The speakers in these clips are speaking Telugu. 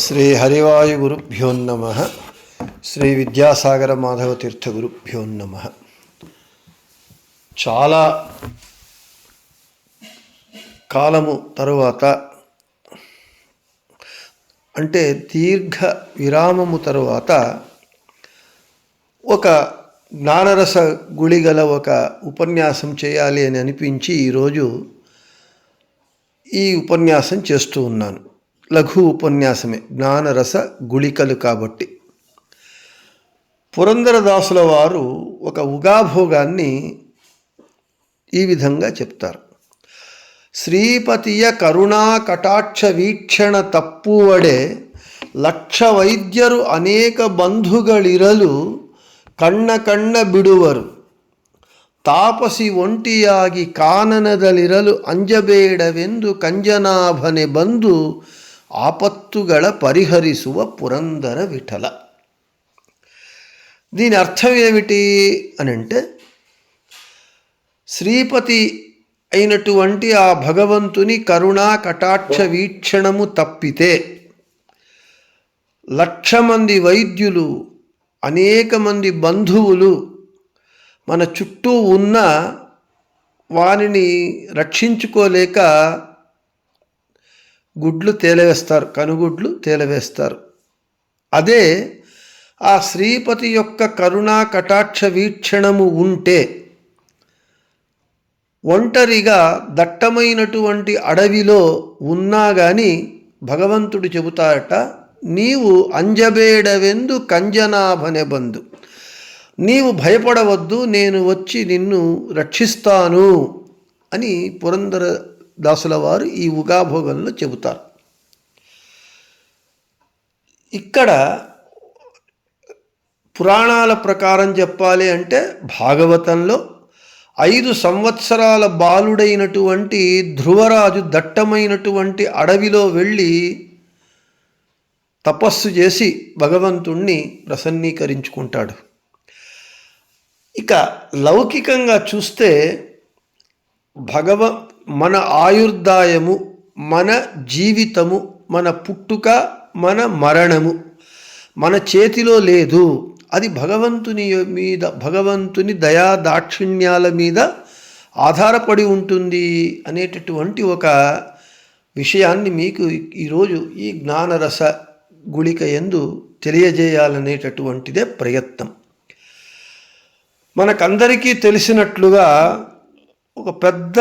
శ్రీ హరివాయు గురుభ్యో నమః. శ్రీ విద్యాసాగర మాధవ తీర్థ గురుభ్యో నమః. చాలా కాలము తరువాత, అంటే దీర్ఘ విరామము తరువాత ఒక జ్ఞానరస గుళిగల ఒక ఉపన్యాసం చేయాలి అని అనిపించి ఈరోజు ఈ ఉపన్యాసం చేస్తూ ఉన్నాను. లఘు ఉపన్యాసమే, జ్ఞానరస గుళికలు కాబట్టి. పురందరదాసుల వారు ఒక ఉగాభోగాన్ని ఈ విధంగా చెప్తారు. శ్రీపతియ కరుణా కటాక్ష వీక్షణ తప్పువడే ಲಕ್ಷ ವೈದ್ಯರು ಅನೇಕ ಬಂಧುಗಳಿರಲು ಕಣ್ಣ ಕಣ್ಣ ಬಿಡುವರು. ತಾಪಸಿ ಒಂಟಿಯಾಗಿ ಕಾನನದಲ್ಲಿರಲು ಅಂಜಬೇಡವೆಂದು ಕಂಜನಾಭನೆ ಬಂದು ఆపత్తుగళ పరిహరిಸುವ పురందర విఠల. దీని అర్థం ఏమిటి అని అంటే, శ్రీపతి అయినటువంటి ఆ భగవంతుని కరుణా కటాక్ష వీక్షణము తప్పితే 1,00,000 మంది వైద్యులు, అనేక మంది బంధువులు మన చుట్టూ ఉన్న వారిని రక్షించుకోలేక గుడ్లు తేలవేస్తారు, కనుగుడ్లు తేలవేస్తారు. అదే ఆ శ్రీపతి యొక్క కరుణా కటాక్ష వీక్షణము ఉంటే, ఒంటరిగా దట్టమైనటువంటి అడవిలో ఉన్నా కానీ భగవంతుడు చెబుతారట, నీవు అంజబేడవెందు కంజనాభనే బంధు, నీవు భయపడవద్దు, నేను వచ్చి నిన్ను రక్షిస్తాను అని పురందర దాసుల వారు ఈ ఉగాభోగంలో చెబుతారు. ఇక్కడ పురాణాల ప్రకారం చెప్పాలి అంటే, భాగవతంలో 5 సంవత్సరాల బాలుడైనటువంటి ధ్రువరాజు దట్టమైనటువంటి అడవిలో వెళ్ళి తపస్సు చేసి భగవంతుణ్ణి ప్రసన్నీకరించుకుంటాడు. ఇక లౌకికంగా చూస్తే మన ఆయుర్దాయము, మన జీవితము, మన పుట్టుక, మన మరణము మన చేతిలో లేదు. అది భగవంతుని దయా దాక్షిణ్యాల మీద ఆధారపడి ఉంటుంది అనేటటువంటి ఒక విషయాన్ని మీకు ఈరోజు ఈ జ్ఞానరస గుళిక యందు తెలియజేయాలనేటటువంటిదే ప్రయత్నం. మనకందరికీ తెలిసినట్లుగా ఒక పెద్ద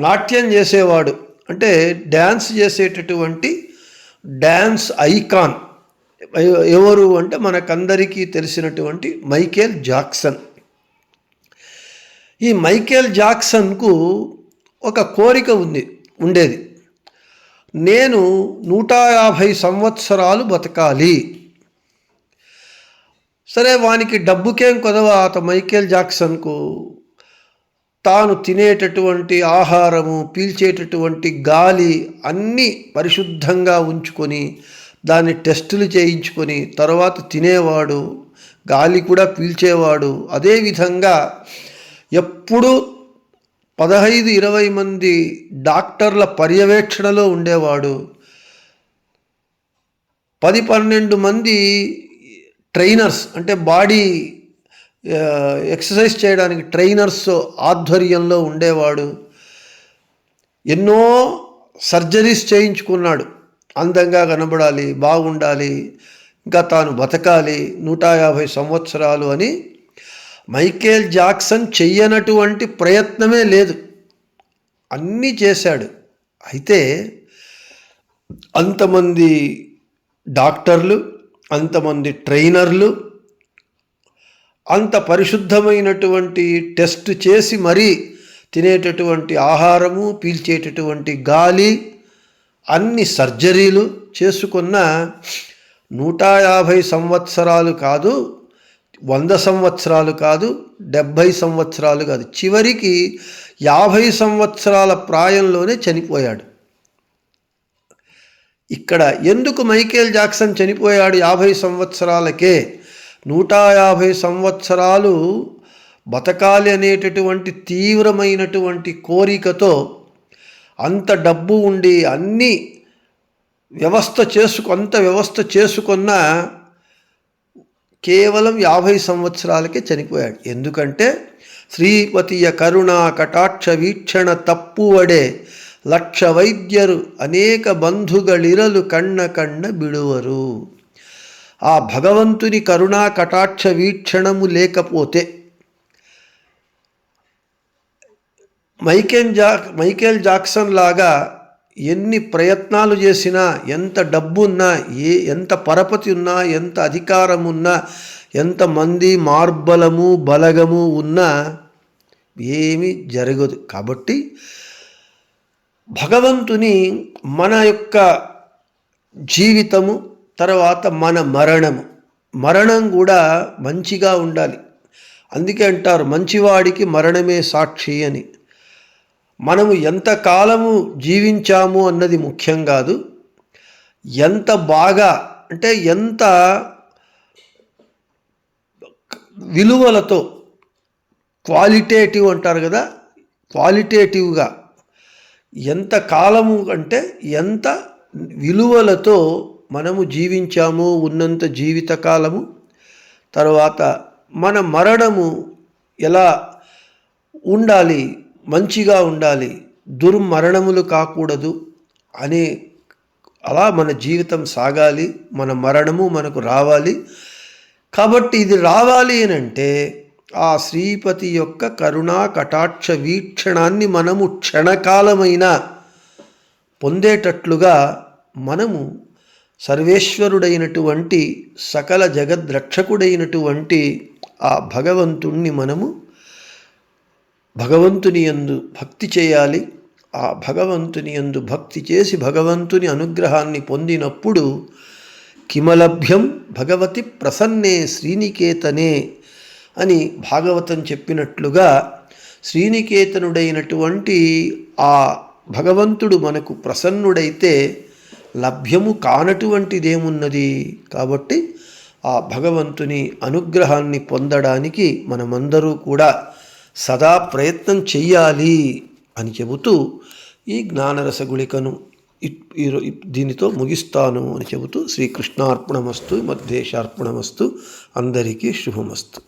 నాట్యం చేసేవాడు, అంటే డ్యాన్స్ చేసేటటువంటి డ్యాన్స్ ఐకాన్ ఎవరు అంటే మనకందరికీ తెలిసినటువంటి మైకేల్ జాక్సన్. ఈ మైకేల్ జాక్సన్కు ఒక కోరిక ఉండేది, నేను 150 సంవత్సరాలు బతకాలి. సరే, వానికి డబ్బుకేం కొదవా మైకేల్ జాక్సన్కు. తాను తినేటటువంటి ఆహారము, పీల్చేటటువంటి గాలి అన్నీ పరిశుద్ధంగా ఉంచుకొని, దాన్ని టెస్టులు చేయించుకొని తర్వాత తినేవాడు, గాలి కూడా పీల్చేవాడు. అదేవిధంగా ఎప్పుడూ 15-20 మంది డాక్టర్ల పర్యవేక్షణలో ఉండేవాడు. 10-12 మంది ట్రైనర్స్, అంటే బాడీ ఎక్సర్సైజ్ చేయడానికి ట్రైనర్స్ ఆధ్వర్యంలో ఉండేవాడు. ఎన్నో సర్జరీస్ చేయించుకున్నాడు, అందంగా కనబడాలి, బాగుండాలి, ఇంకా తాను బతకాలి 150 సంవత్సరాలు అని. మైకేల్ జాక్సన్ చెయ్యనటువంటి ప్రయత్నమే లేదు, అన్నీ చేశాడు. అయితే అంతమంది డాక్టర్లు, అంతమంది ట్రైనర్లు, అంత పరిశుద్ధమైనటువంటి టెస్ట్ చేసి మరీ తినేటటువంటి ఆహారము, పీల్చేటటువంటి గాలి, అన్ని సర్జరీలు చేసుకున్న 150 సంవత్సరాలు కాదు, 100 సంవత్సరాలు కాదు, 70 సంవత్సరాలు కాదు, చివరికి 50 సంవత్సరాల ప్రాయంలోనే చనిపోయాడు. ఇక్కడ ఎందుకు మైకేల్ జాక్సన్ చనిపోయాడు 50 సంవత్సరాలకే? 150 సంవత్సరాలు బతకాలి అనేటటువంటి తీవ్రమైనటువంటి కోరికతో అంత డబ్బు ఉండి అన్నీ అంత వ్యవస్థ చేసుకున్న కేవలం 50 సంవత్సరాలకే చనిపోయాడు. ఎందుకంటే శ్రీపతియ కరుణా కటాక్ష వీక్షణ తప్పువడే లక్ష వైద్యరు అనేక బంధుಗಳಿರಲು కಣ್ಣ కಣ್ಣ బిడువరు. ఆ భగవంతుని కరుణా కటాక్ష వీక్షణము లేకపోతే మైకేల్ జాక్సన్ లాగా ఎన్ని ప్రయత్నాలు చేసినా, ఎంత డబ్బున్నా, ఎంత పరపతి ఉన్నా, ఎంత అధికారం ఉన్నా, ఎంతమంది మార్బలము బలగము ఉన్నా ఏమీ జరగదు. కాబట్టి భగవంతుని మన యొక్క జీవితము తర్వాత మన మరణం కూడా మంచిగా ఉండాలి. అందుకే అంటారు మంచివాడికి మరణమే సాక్షి అని. మనము ఎంతకాలము జీవించాము అన్నది ముఖ్యం కాదు, ఎంత బాగా అంటే ఎంత విలువలతో, క్వాలిటేటివ్ అంటారు కదా, క్వాలిటేటివ్గా ఎంత కాలము అంటే ఎంత విలువలతో మనము జీవించాము ఉన్నంత జీవితకాలము, తర్వాత మన మరణము ఎలా ఉండాలి, మంచిగా ఉండాలి, దుర్మరణములు కాకూడదు అని అలా మన జీవితం సాగాలి, మన మరణము మనకు రావాలి. కాబట్టి ఇది రావాలి అని అంటే ఆ శ్రీపతి యొక్క కరుణా కటాక్ష వీక్షణాన్ని మనము క్షణకాలమైనా పొందేటట్లుగా మనము సర్వేశ్వరుడైనటువంటి సకల జగద్రక్షకుడైనటువంటి ఆ భగవంతుణ్ణి మనము భగవంతుని యందు భక్తి చేయాలి. ఆ భగవంతుని యందు భక్తి చేసి భగవంతుని అనుగ్రహాన్ని పొందినప్పుడు కిమలభ్యం భగవతి ప్రసన్నే శ్రీనికేతనే అని భాగవతం చెప్పినట్లుగా శ్రీనికేతనుడైనటువంటి ఆ భగవంతుడు మనకు ప్రసన్నుడైతే లభ్యము కానటువంటిదేమున్నది. కాబట్టి ఆ భగవంతుని అనుగ్రహాన్ని పొందడానికి మనమందరూ కూడా సదా ప్రయత్నం చెయ్యాలి అని చెబుతూ ఈ జ్ఞానరస గుళికను దీనితో ముగిస్తాను అని చెబుతూ శ్రీకృష్ణార్పణమస్తు, మధ్యేశార్పణమస్తు, అందరికీ శుభమస్తు.